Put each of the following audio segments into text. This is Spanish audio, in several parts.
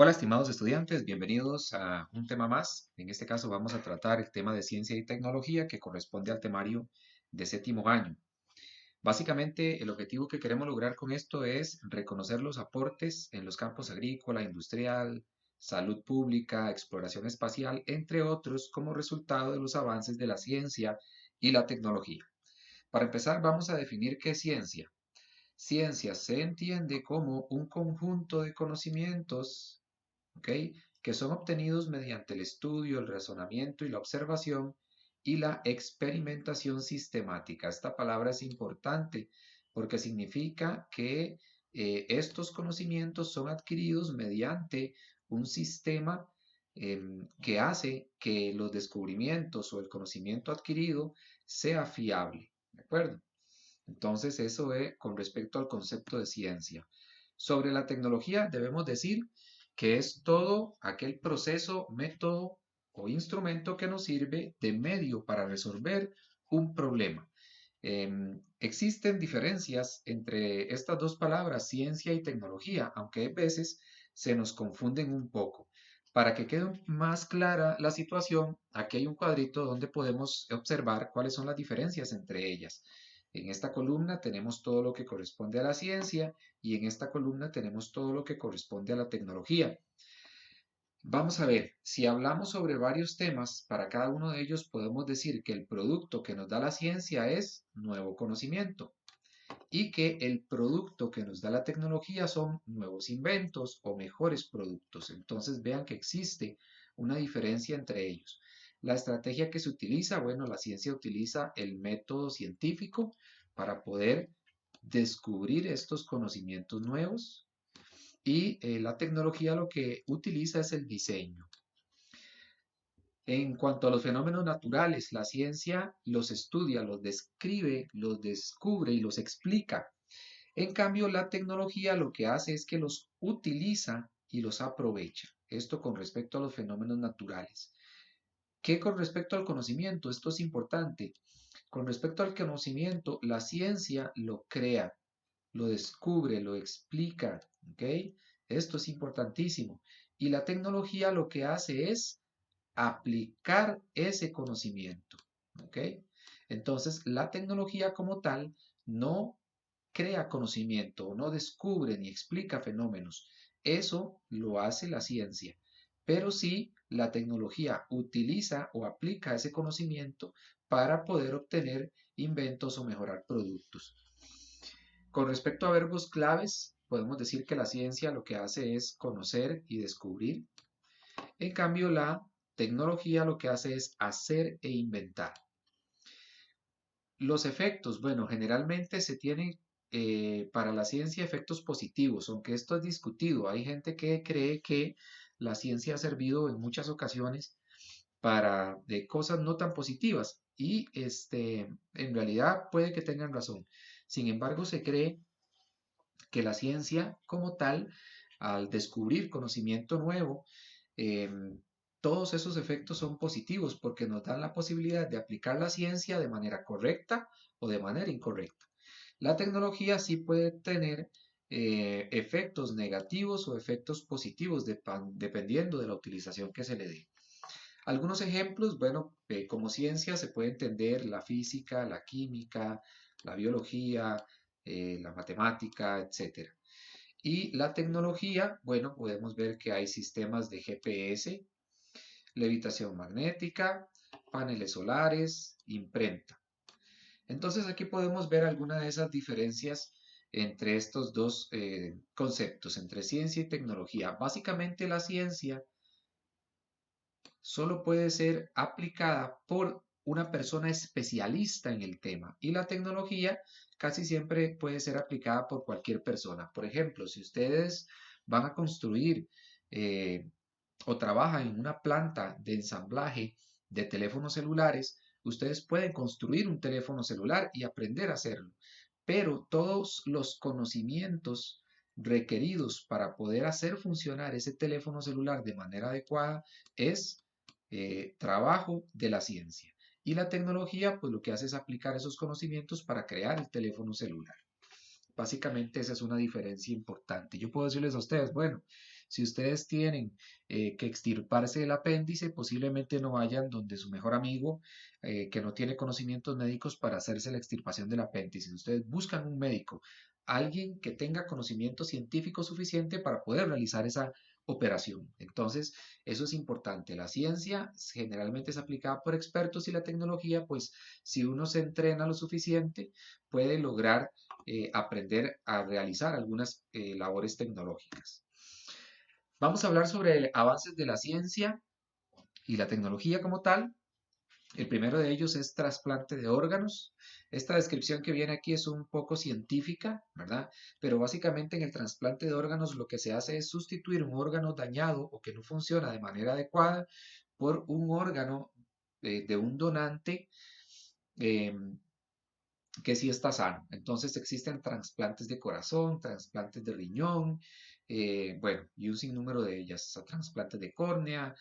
Hola, estimados estudiantes, bienvenidos a un tema más. En este caso vamos a tratar el tema de ciencia y tecnología que corresponde al temario de séptimo año. Básicamente, el objetivo que queremos lograr con esto es reconocer los aportes en los campos agrícola, industrial, salud pública, exploración espacial, entre otros, como resultado de los avances de la ciencia y la tecnología. Para empezar, vamos a definir qué es ciencia. Ciencia se entiende como un conjunto de conocimientos, ¿ok? Que son obtenidos mediante el estudio, el razonamiento y la observación y la experimentación sistemática. Esta palabra es importante porque significa que estos conocimientos son adquiridos mediante un sistema que hace que los descubrimientos o el conocimiento adquirido sea fiable, ¿de acuerdo? Entonces, eso es con respecto al concepto de ciencia. Sobre la tecnología, debemos decir que es todo aquel proceso, método o instrumento que nos sirve de medio para resolver un problema. Existen diferencias entre estas dos palabras, ciencia y tecnología, aunque a veces se nos confunden un poco. Para que quede más clara la situación, aquí hay un cuadrito donde podemos observar cuáles son las diferencias entre ellas. En esta columna tenemos todo lo que corresponde a la ciencia y en esta columna tenemos todo lo que corresponde a la tecnología. Vamos a ver, si hablamos sobre varios temas, para cada uno de ellos podemos decir que el producto que nos da la ciencia es nuevo conocimiento y que el producto que nos da la tecnología son nuevos inventos o mejores productos. Entonces vean que existe una diferencia entre ellos. La estrategia que se utiliza, bueno, la ciencia utiliza el método científico para poder descubrir estos conocimientos nuevos y la tecnología lo que utiliza es el diseño. En cuanto a los fenómenos naturales, la ciencia los estudia, los describe, los descubre y los explica. En cambio, la tecnología lo que hace es que los utiliza y los aprovecha. Esto con respecto a los fenómenos naturales. ¿Qué con respecto al conocimiento? Esto es importante. Con respecto al conocimiento, la ciencia lo crea, lo descubre, lo explica, ¿ok? Esto es importantísimo. Y la tecnología lo que hace es aplicar ese conocimiento, ¿ok? Entonces, la tecnología como tal no crea conocimiento, no descubre ni explica fenómenos. Eso lo hace la ciencia. Pero sí, la tecnología utiliza o aplica ese conocimiento para poder obtener inventos o mejorar productos. Con respecto a verbos claves, podemos decir que la ciencia lo que hace es conocer y descubrir. En cambio, la tecnología lo que hace es hacer e inventar. Los efectos, bueno, generalmente se tienen para la ciencia efectos positivos, aunque esto es discutido. Hay gente que cree que la ciencia ha servido en muchas ocasiones para de cosas no tan positivas y en realidad puede que tengan razón. Sin embargo, se cree que la ciencia como tal, al descubrir conocimiento nuevo, todos esos efectos son positivos porque nos dan la posibilidad de aplicar la ciencia de manera correcta o de manera incorrecta. La tecnología sí puede tener efectos negativos o efectos positivos dependiendo de la utilización que se le dé. Algunos ejemplos, bueno, como ciencia se puede entender la física, la química, la biología, la matemática, etcétera. Y la tecnología, bueno, podemos ver que hay sistemas de GPS, levitación magnética, paneles solares, imprenta. Entonces aquí podemos ver algunas de esas diferencias entre estos dos conceptos, entre ciencia y tecnología. Básicamente la ciencia solo puede ser aplicada por una persona especialista en el tema y la tecnología casi siempre puede ser aplicada por cualquier persona. Por ejemplo, si ustedes van a construir eh, o trabajan en una planta de ensamblaje de teléfonos celulares, ustedes pueden construir un teléfono celular y aprender a hacerlo, pero todos los conocimientos requeridos para poder hacer funcionar ese teléfono celular de manera adecuada es trabajo de la ciencia. Y la tecnología, pues lo que hace es aplicar esos conocimientos para crear el teléfono celular. Básicamente esa es una diferencia importante. Yo puedo decirles a ustedes, bueno, Si ustedes tienen que extirparse el apéndice, posiblemente no vayan donde su mejor amigo que no tiene conocimientos médicos para hacerse la extirpación del apéndice. Ustedes buscan un médico, alguien que tenga conocimiento científico suficiente para poder realizar esa operación. Entonces, eso es importante. La ciencia generalmente es aplicada por expertos y la tecnología, pues si uno se entrena lo suficiente, puede lograr aprender a realizar algunas labores tecnológicas. Vamos a hablar sobre avances de la ciencia y la tecnología como tal. El primero de ellos es trasplante de órganos. Esta descripción que viene aquí es un poco científica, ¿verdad? Pero básicamente en el trasplante de órganos lo que se hace es sustituir un órgano dañado o que no funciona de manera adecuada por un órgano de un donante eh, que sí está sano. Entonces existen trasplantes de corazón, trasplantes de riñón, bueno, y un sinnúmero de ellas, trasplantes de córnea,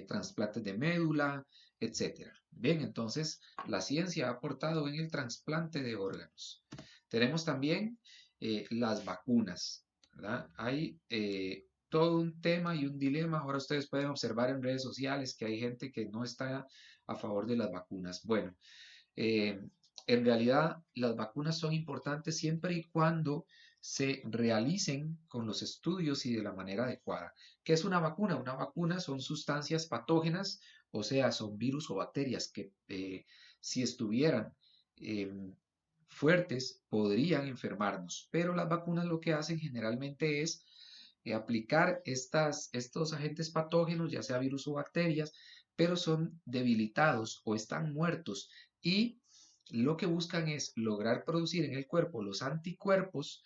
trasplantes de médula, etcétera. Bien, entonces la ciencia ha aportado en el trasplante de órganos. Tenemos también las vacunas, ¿verdad? Hay todo un tema y un dilema. Ahora ustedes pueden observar en redes sociales que hay gente que no está a favor de las vacunas. Bueno, eh, en realidad, las vacunas son importantes siempre y cuando se realicen con los estudios y de la manera adecuada. ¿Qué es una vacuna? Una vacuna son sustancias patógenas, o sea, son virus o bacterias que si estuvieran eh, fuertes podrían enfermarnos, pero las vacunas lo que hacen generalmente es aplicar estos agentes patógenos, ya sea virus o bacterias, pero son debilitados o están muertos y lo que buscan es lograr producir en el cuerpo los anticuerpos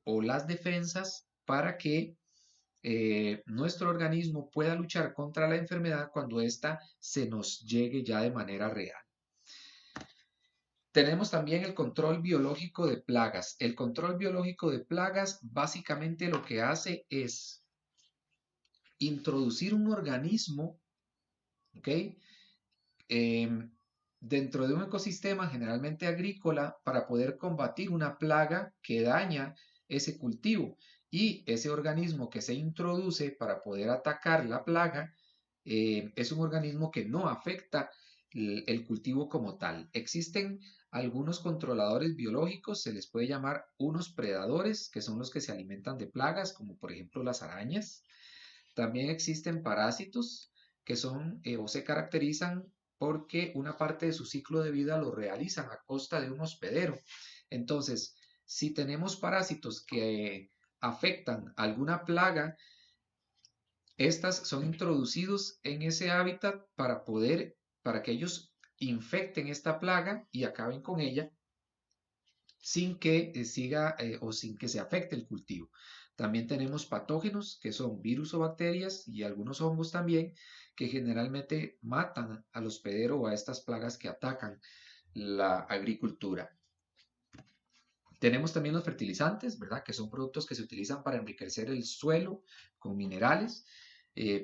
o las defensas para que nuestro organismo pueda luchar contra la enfermedad cuando ésta se nos llegue ya de manera real. Tenemos también el control biológico de plagas. El control biológico de plagas básicamente lo que hace es introducir un organismo, ¿ok? Dentro de un ecosistema generalmente agrícola para poder combatir una plaga que daña ese cultivo. Y ese organismo que se introduce para poder atacar la plaga es un organismo que no afecta el cultivo como tal. Existen algunos controladores biológicos, se les puede llamar unos predadores, que son los que se alimentan de plagas, como por ejemplo las arañas. También existen parásitos que son o se caracterizan porque una parte de su ciclo de vida lo realizan a costa de un hospedero. Entonces, si tenemos parásitos que afectan alguna plaga, estas son introducidos en ese hábitat para que ellos infecten esta plaga y acaben con ella sin que siga o sin que se afecte el cultivo. También tenemos patógenos que son virus o bacterias y algunos hongos también que generalmente matan al hospedero o a estas plagas que atacan la agricultura. Tenemos también los fertilizantes, ¿verdad? Que son productos que se utilizan para enriquecer el suelo con minerales,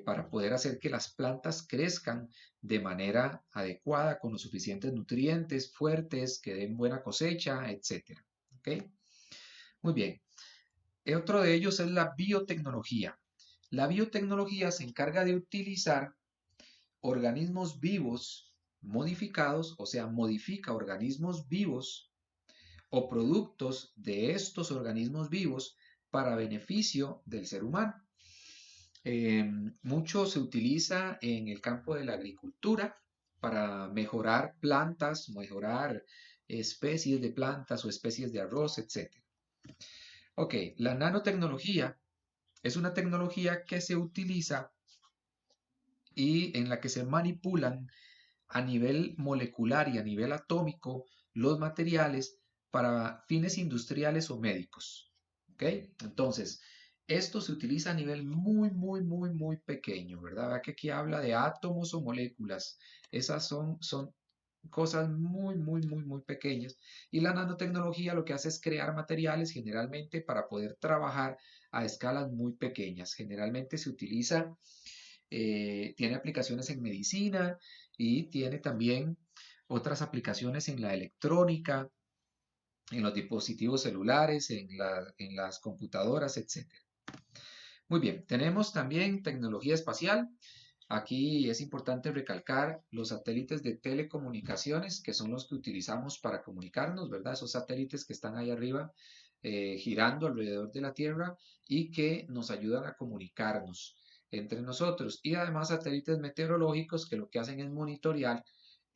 para poder hacer que las plantas crezcan de manera adecuada, con los suficientes nutrientes fuertes, que den buena cosecha, etc. ¿Ok? Muy bien. Otro de ellos es la biotecnología. La biotecnología se encarga de utilizar organismos vivos modificados, o sea, modifica organismos vivos o productos de estos organismos vivos para beneficio del ser humano. Mucho se utiliza en el campo de la agricultura para mejorar plantas, mejorar especies de plantas o especies de arroz, etc. Ok, la nanotecnología es una tecnología que se utiliza y en la que se manipulan a nivel molecular y a nivel atómico los materiales para fines industriales o médicos. ¿Ok? Entonces, esto se utiliza a nivel muy pequeño, ¿verdad? ¿Verdad que aquí habla de átomos o moléculas? Esas son cosas muy pequeñas. Y la nanotecnología lo que hace es crear materiales generalmente para poder trabajar a escalas muy pequeñas. Generalmente se utiliza, tiene aplicaciones en medicina y tiene también otras aplicaciones en la electrónica, en los dispositivos celulares, en las computadoras, etc. Muy bien, tenemos también tecnología espacial. Aquí es importante recalcar los satélites de telecomunicaciones, que son los que utilizamos para comunicarnos, ¿verdad? Esos satélites que están ahí arriba girando alrededor de la Tierra y que nos ayudan a comunicarnos entre nosotros. Y además satélites meteorológicos que lo que hacen es monitorear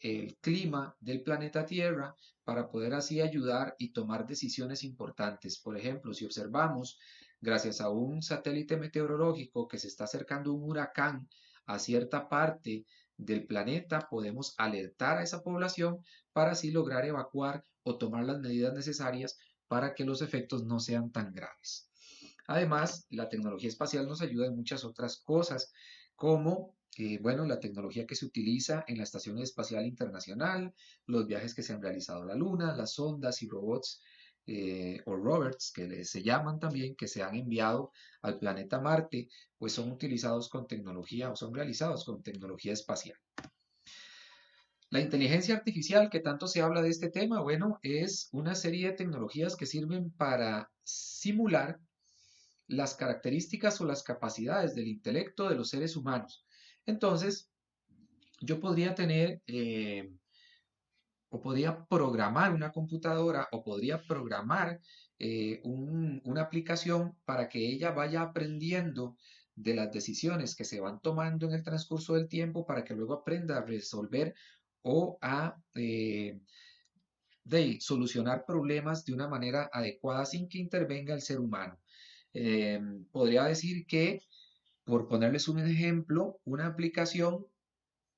el clima del planeta Tierra para poder así ayudar y tomar decisiones importantes. Por ejemplo, si observamos, gracias a un satélite meteorológico que se está acercando un huracán a cierta parte del planeta, podemos alertar a esa población para así lograr evacuar o tomar las medidas necesarias para que los efectos no sean tan graves. Además, la tecnología espacial nos ayuda en muchas otras cosas, como bueno, la tecnología que se utiliza en la Estación Espacial Internacional, los viajes que se han realizado a la Luna, las sondas y robots o rovers, que se llaman también, que se han enviado al planeta Marte, pues son utilizados con tecnología o son realizados con tecnología espacial. La inteligencia artificial, que tanto se habla de este tema, bueno, es una serie de tecnologías que sirven para simular las características o las capacidades del intelecto de los seres humanos. Entonces, yo podría tener o podría programar una computadora o podría programar una aplicación para que ella vaya aprendiendo de las decisiones que se van tomando en el transcurso del tiempo para que luego aprenda a resolver o a solucionar problemas de una manera adecuada sin que intervenga el ser humano. Eh, Podría decir que, por ponerles un ejemplo, una aplicación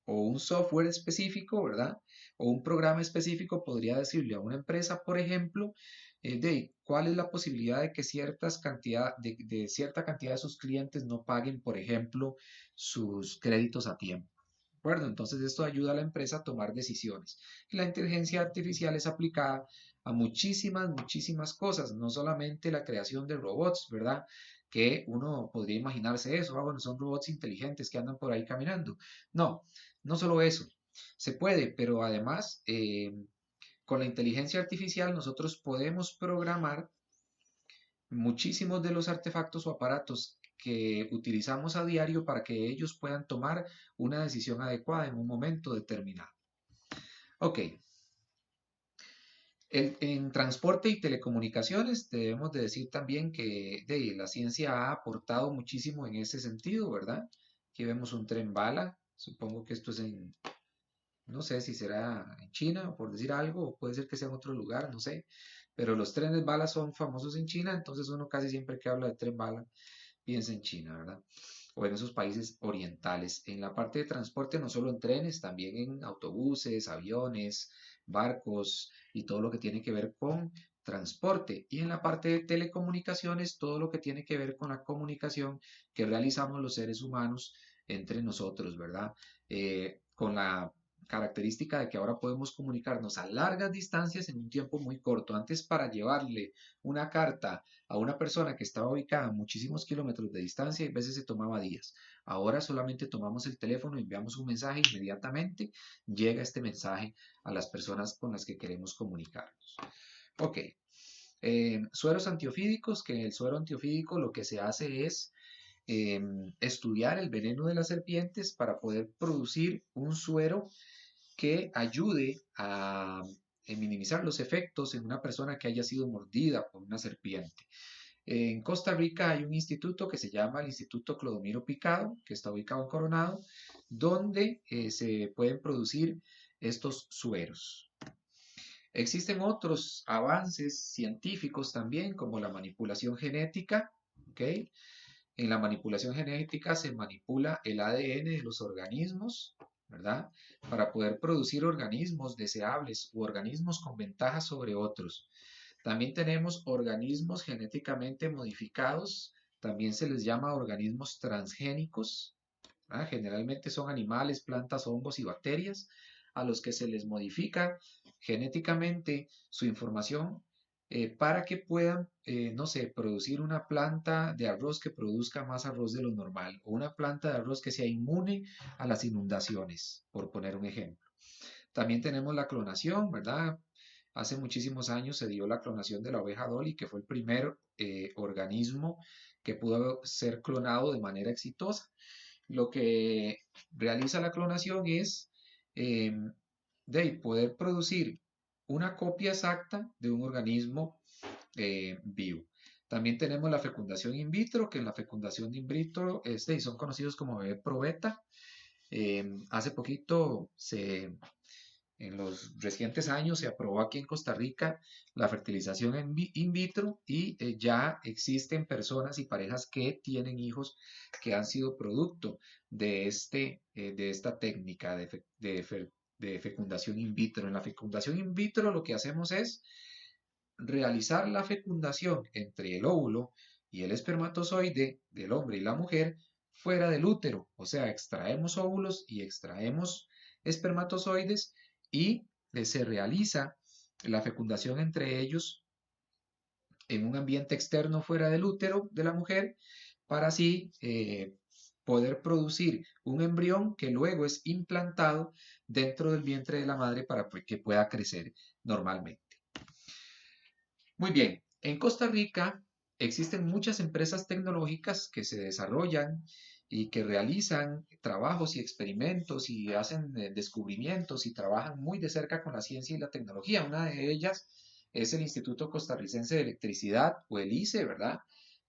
o un software específico, ¿verdad? O un programa específico podría decirle a una empresa, por ejemplo, cuál es la posibilidad de que cierta cantidad de sus clientes no paguen, por ejemplo, sus créditos a tiempo. ¿De acuerdo? Entonces esto ayuda a la empresa a tomar decisiones. La inteligencia artificial es aplicada a muchísimas cosas, no solamente la creación de robots, ¿verdad? Que uno podría imaginarse eso, bueno, son robots inteligentes que andan por ahí caminando. No, no solo eso, se puede, pero además con la inteligencia artificial nosotros podemos programar muchísimos de los artefactos o aparatos que utilizamos a diario para que ellos puedan tomar una decisión adecuada en un momento determinado. Ok, en transporte y telecomunicaciones debemos de decir también que la ciencia ha aportado muchísimo en ese sentido, ¿verdad? Aquí vemos un tren bala, supongo que esto es no sé si será en China, por decir algo, o puede ser que sea en otro lugar, no sé. Pero los trenes bala son famosos en China, entonces uno casi siempre que habla de tren bala piensa en China, ¿verdad? O en esos países orientales. En la parte de transporte, no solo en trenes, también en autobuses, aviones, barcos y todo lo que tiene que ver con transporte. Y en la parte de telecomunicaciones, todo lo que tiene que ver con la comunicación que realizamos los seres humanos entre nosotros, ¿verdad? Con la característica de que ahora podemos comunicarnos a largas distancias en un tiempo muy corto. Antes, para llevarle una carta a una persona que estaba ubicada a muchísimos kilómetros de distancia, y a veces se tomaba días. Ahora solamente tomamos el teléfono, enviamos un mensaje, inmediatamente llega este mensaje a las personas con las que queremos comunicarnos. Ok, sueros antiofídicos, que en el suero antiofídico lo que se hace es estudiar el veneno de las serpientes para poder producir un suero que ayude a minimizar los efectos en una persona que haya sido mordida por una serpiente. En Costa Rica hay un instituto que se llama el Instituto Clodomiro Picado, que está ubicado en Coronado, donde se pueden producir estos sueros. Existen otros avances científicos también, como la manipulación genética, ¿ok? En la manipulación genética se manipula el ADN de los organismos, ¿verdad? Para poder producir organismos deseables u organismos con ventaja sobre otros. También tenemos organismos genéticamente modificados, también se les llama organismos transgénicos, ¿verdad? Generalmente son animales, plantas, hongos y bacterias a los que se les modifica genéticamente su información para que puedan, no sé, producir una planta de arroz que produzca más arroz de lo normal o una planta de arroz que sea inmune a las inundaciones, por poner un ejemplo. También tenemos la clonación, ¿verdad? Hace muchísimos años se dio la clonación de la oveja Dolly, que fue el primer organismo que pudo ser clonado de manera exitosa. Lo que realiza la clonación es de poder producir una copia exacta de un organismo vivo. También tenemos la fecundación in vitro, que en la fecundación in vitro son conocidos como bebé probeta. Hace poquito en los recientes años se aprobó aquí en Costa Rica la fertilización in vitro y ya existen personas y parejas que tienen hijos que han sido producto de esta técnica de fecundación in vitro. En la fecundación in vitro lo que hacemos es realizar la fecundación entre el óvulo y el espermatozoide del hombre y la mujer fuera del útero, o sea, extraemos óvulos y extraemos espermatozoides y se realiza la fecundación entre ellos en un ambiente externo fuera del útero de la mujer para así poder producir un embrión que luego es implantado dentro del vientre de la madre para que pueda crecer normalmente. Muy bien, en Costa Rica existen muchas empresas tecnológicas que se desarrollan y que realizan trabajos y experimentos y hacen descubrimientos y trabajan muy de cerca con la ciencia y la tecnología. Una de ellas es el Instituto Costarricense de Electricidad o el ICE, ¿verdad?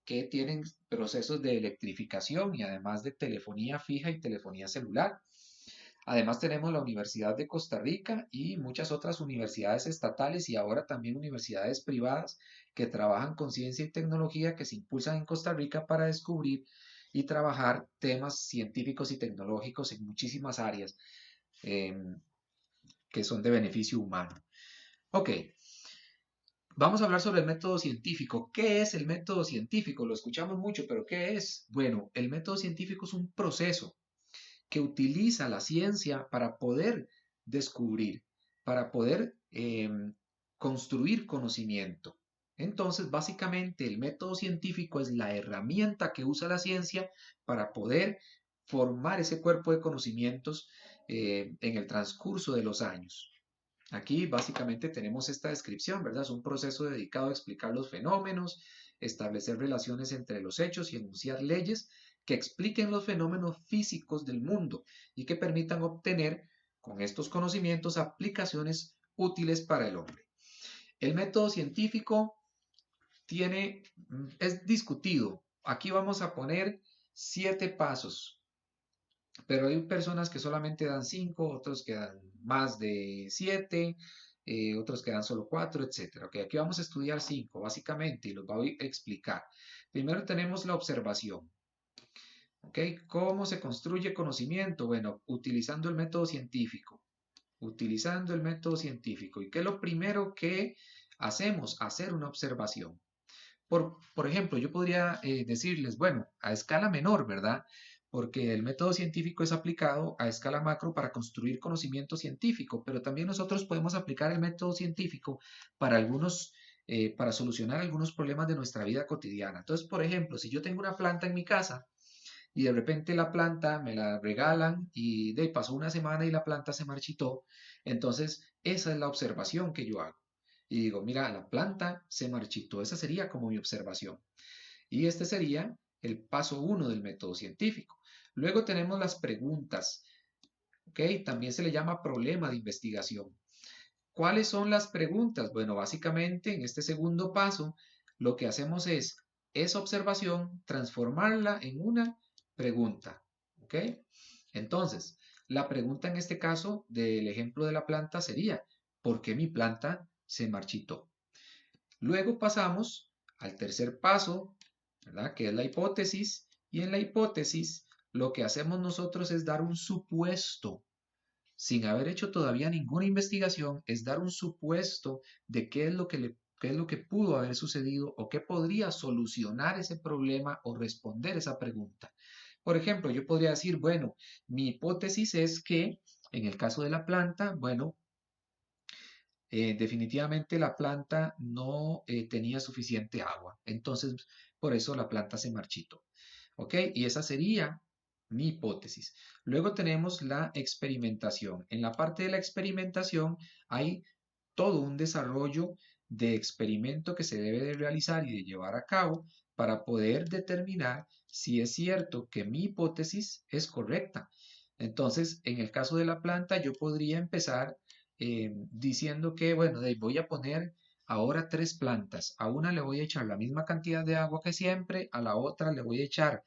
Que tienen procesos de electrificación y además de telefonía fija y telefonía celular. Además tenemos la Universidad de Costa Rica y muchas otras universidades estatales y ahora también universidades privadas que trabajan con ciencia y tecnología que se impulsan en Costa Rica para descubrir y trabajar temas científicos y tecnológicos en muchísimas áreas eh, que son de beneficio humano. Ok, vamos a hablar sobre el método científico. ¿Qué es el método científico? Lo escuchamos mucho, pero ¿qué es? Bueno, el método científico es un proceso que utiliza la ciencia para poder descubrir, para poder construir conocimiento. Entonces, básicamente, el método científico es la herramienta que usa la ciencia para poder formar ese cuerpo de conocimientos en el transcurso de los años. Aquí básicamente tenemos esta descripción, ¿verdad? Es un proceso dedicado a explicar los fenómenos, establecer relaciones entre los hechos y enunciar leyes que expliquen los fenómenos físicos del mundo y que permitan obtener con estos conocimientos aplicaciones útiles para el hombre. El método científico es discutido. Aquí vamos a poner 7 pasos, pero hay personas que solamente dan 5, otros que dan más de 7, otros que dan solo 4, etc. Okay, aquí vamos a estudiar 5 básicamente y los voy a explicar. Primero tenemos la observación. Okay, ¿cómo se construye conocimiento? Bueno, utilizando el método científico. Utilizando el método científico. ¿Y qué es lo primero que hacemos? Hacer una observación. Por ejemplo, yo podría decirles, bueno, a escala menor, ¿verdad? Porque el método científico es aplicado a escala macro para construir conocimiento científico, pero también nosotros podemos aplicar el método científico para para solucionar algunos problemas de nuestra vida cotidiana. Entonces, por ejemplo, si yo tengo una planta en mi casa y de repente la planta me la regalan y pasó una semana y la planta se marchitó, entonces esa es la observación que yo hago. Y digo, mira, la planta se marchitó. Esa sería como mi observación. Y este sería el paso 1 del método científico. Luego tenemos las preguntas. ¿Ok? También se le llama problema de investigación. ¿Cuáles son las preguntas? Bueno, básicamente en este segundo paso, lo que hacemos es esa observación, transformarla en una pregunta. ¿Ok? Entonces, la pregunta en este caso del ejemplo de la planta sería, ¿por qué mi planta se marchitó? Luego pasamos al tercer paso, ¿verdad? Que es la hipótesis. Y en la hipótesis, lo que hacemos nosotros es dar un supuesto, sin haber hecho todavía ninguna investigación, es dar un supuesto de qué es lo que pudo haber sucedido o qué podría solucionar ese problema o responder esa pregunta. Por ejemplo, yo podría decir, bueno, mi hipótesis es que en el caso de la planta, bueno, definitivamente la planta no tenía suficiente agua. Entonces, por eso la planta se marchitó. ¿Ok? Y esa sería mi hipótesis. Luego tenemos la experimentación. En la parte de la experimentación hay todo un desarrollo de experimento que se debe de realizar y de llevar a cabo para poder determinar si es cierto que mi hipótesis es correcta. Entonces, en el caso de la planta, yo podría empezar diciendo que, bueno, voy a poner ahora 3 plantas. A una le voy a echar la misma cantidad de agua que siempre, a la otra le voy a echar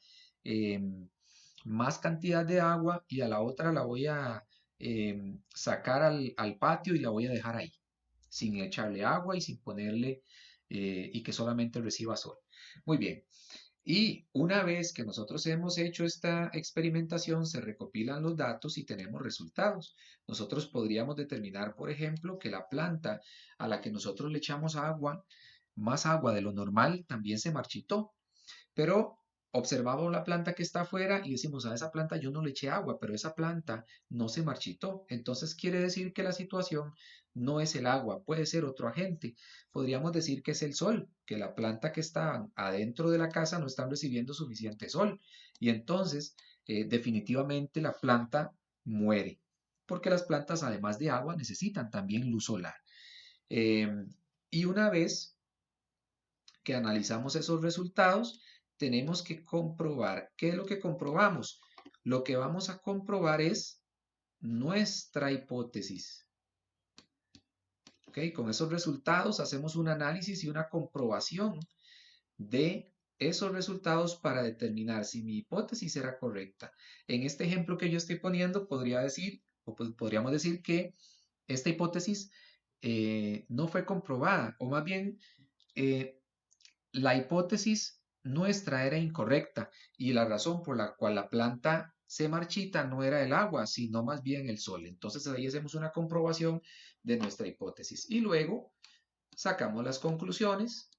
más cantidad de agua y a la otra la voy a sacar al patio y la voy a dejar ahí, sin echarle agua y sin ponerle y que solamente reciba sol. Muy bien. Y una vez que nosotros hemos hecho esta experimentación, se recopilan los datos y tenemos resultados. Nosotros podríamos determinar, por ejemplo, que la planta a la que nosotros le echamos agua, más agua de lo normal, también se marchitó. Pero observamos la planta que está afuera y decimos, a esa planta yo no le eché agua, pero esa planta no se marchitó. Entonces quiere decir que la situación no es el agua, puede ser otro agente. Podríamos decir que es el sol, que la planta que está adentro de la casa no está recibiendo suficiente sol. Y entonces, definitivamente la planta muere, porque las plantas, además de agua, necesitan también luz solar. Y una vez que analizamos esos resultados, tenemos que comprobar. ¿Qué es lo que comprobamos? Lo que vamos a comprobar es nuestra hipótesis. ¿Ok? Con esos resultados hacemos un análisis y una comprobación de esos resultados para determinar si mi hipótesis era correcta. En este ejemplo que yo estoy poniendo, podría decir, o podríamos decir que esta hipótesis no fue comprobada, o más bien eh, la hipótesis nuestra era incorrecta y la razón por la cual la planta se marchita no era el agua, sino más bien el sol. Entonces ahí hacemos una comprobación de nuestra hipótesis y luego sacamos las conclusiones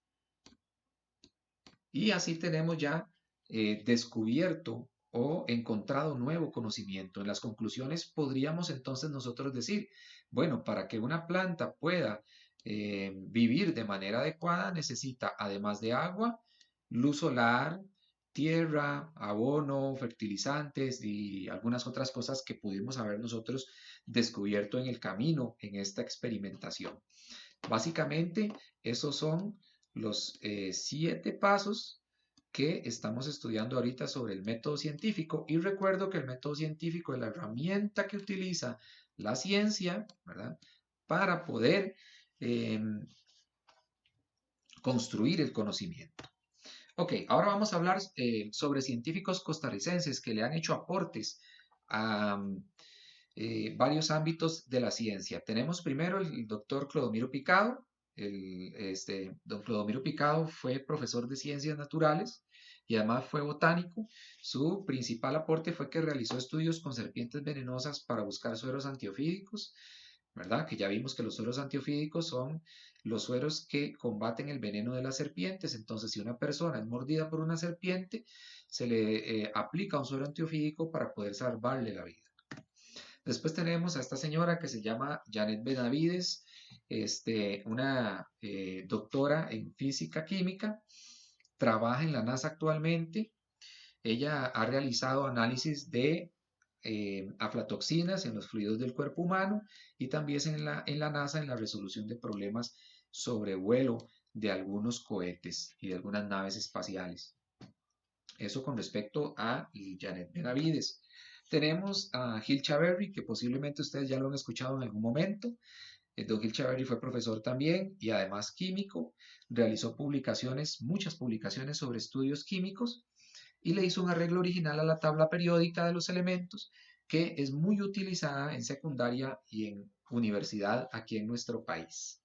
y así tenemos ya descubierto o encontrado nuevo conocimiento. En las conclusiones podríamos entonces nosotros decir, bueno, para que una planta pueda vivir de manera adecuada necesita, además de agua, luz solar, tierra, abono, fertilizantes y algunas otras cosas que pudimos haber nosotros descubierto en el camino en esta experimentación. Básicamente, esos son los 7 pasos que estamos estudiando ahorita sobre el método científico. Y recuerdo que el método científico es la herramienta que utiliza la ciencia, ¿verdad? Para poder eh, construir el conocimiento. Ok, ahora vamos a hablar sobre científicos costarricenses que le han hecho aportes a varios ámbitos de la ciencia. Tenemos primero el doctor Clodomiro Picado. Don Clodomiro Picado fue profesor de ciencias naturales y además fue botánico. Su principal aporte fue que realizó estudios con serpientes venenosas para buscar sueros antiofídicos, ¿verdad? Que ya vimos que los sueros antiofídicos son los sueros que combaten el veneno de las serpientes. Entonces, si una persona es mordida por una serpiente, se le aplica un suero antiofídico para poder salvarle la vida. Después tenemos a esta señora que se llama Janet Benavides, una doctora en física química, trabaja en la NASA actualmente. Ella ha realizado análisis de aflatoxinas en los fluidos del cuerpo humano y también en la NASA en la resolución de problemas sobre vuelo de algunos cohetes y de algunas naves espaciales. Eso con respecto a Janet Benavides. Tenemos a Gil Chaverri, que posiblemente ustedes ya lo han escuchado en algún momento. Don Gil Chaverri fue profesor también y además químico. Realizó publicaciones, muchas publicaciones sobre estudios químicos y le hizo un arreglo original a la tabla periódica de los elementos que es muy utilizada en secundaria y en universidad aquí en nuestro país.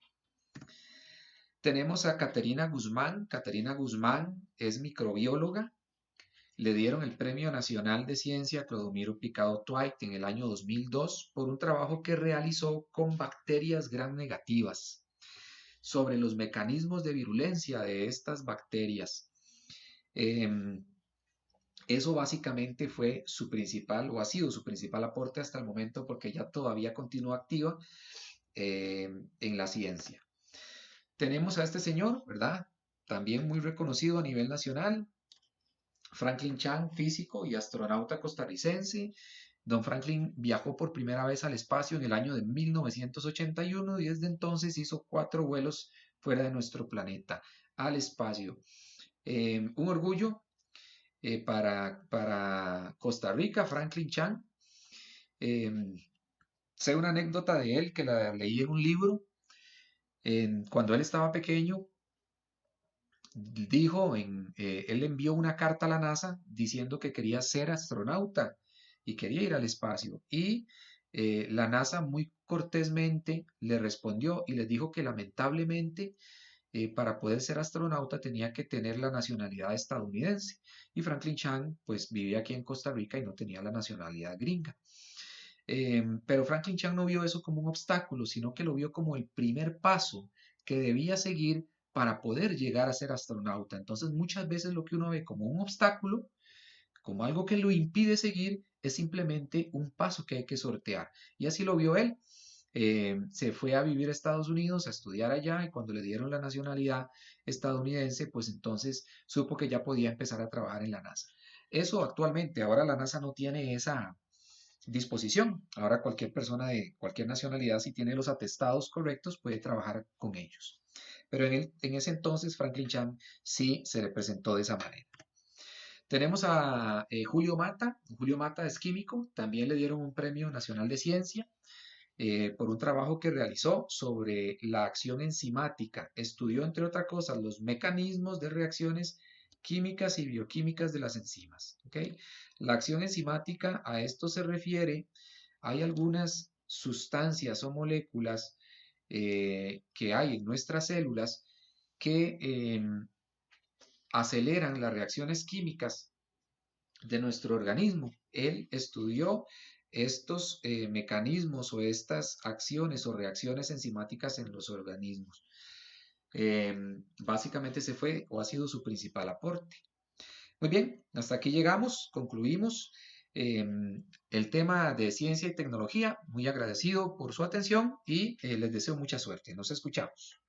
Tenemos a Caterina Guzmán. Caterina Guzmán es microbióloga. Le dieron el Premio Nacional de Ciencia Clodomiro Picado Twite en el año 2002 por un trabajo que realizó con bacterias gram negativas sobre los mecanismos de virulencia de estas bacterias. Eso básicamente fue su principal, o ha sido su principal aporte hasta el momento, porque ella todavía continúa activa en la ciencia. Tenemos a este señor, ¿verdad? También muy reconocido a nivel nacional, Franklin Chang, físico y astronauta costarricense. Don Franklin viajó por primera vez al espacio en el año de 1981 y desde entonces hizo 4 vuelos fuera de nuestro planeta al espacio. Un orgullo para Costa Rica, Franklin Chan. Em, Sé una anécdota de él que la leí en un libro. Cuando él estaba pequeño, él envió una carta a la NASA diciendo que quería ser astronauta y quería ir al espacio. Y la NASA muy cortésmente le respondió y les dijo que lamentablemente para poder ser astronauta tenía que tener la nacionalidad estadounidense. Y Franklin Chan pues vivía aquí en Costa Rica y no tenía la nacionalidad gringa. Pero Franklin Chan no vio eso como un obstáculo, sino que lo vio como el primer paso que debía seguir para poder llegar a ser astronauta. Entonces muchas veces lo que uno ve como un obstáculo, como algo que lo impide seguir, es simplemente un paso que hay que sortear. Y así lo vio él. Se fue a vivir a Estados Unidos, a estudiar allá, y cuando le dieron la nacionalidad estadounidense, pues entonces supo que ya podía empezar a trabajar en la NASA. Eso actualmente, ahora la NASA no tiene esa disposición. Ahora cualquier persona de cualquier nacionalidad, si tiene los atestados correctos, puede trabajar con ellos. Pero en ese entonces Franklin Chan sí se le presentó de esa manera. Tenemos a Julio Mata. Julio Mata es químico. También le dieron un premio nacional de ciencia por un trabajo que realizó sobre la acción enzimática. Estudió, entre otras cosas, los mecanismos de reacciones químicas y bioquímicas de las enzimas. ¿Okay? La acción enzimática, a esto se refiere, hay algunas sustancias o moléculas que hay en nuestras células que aceleran las reacciones químicas de nuestro organismo. Él estudió estos mecanismos o estas acciones o reacciones enzimáticas en los organismos. Básicamente ese fue o ha sido su principal aporte. Muy bien, hasta aquí llegamos, concluimos el tema de ciencia y tecnología. Muy agradecido por su atención y les deseo mucha suerte. Nos escuchamos.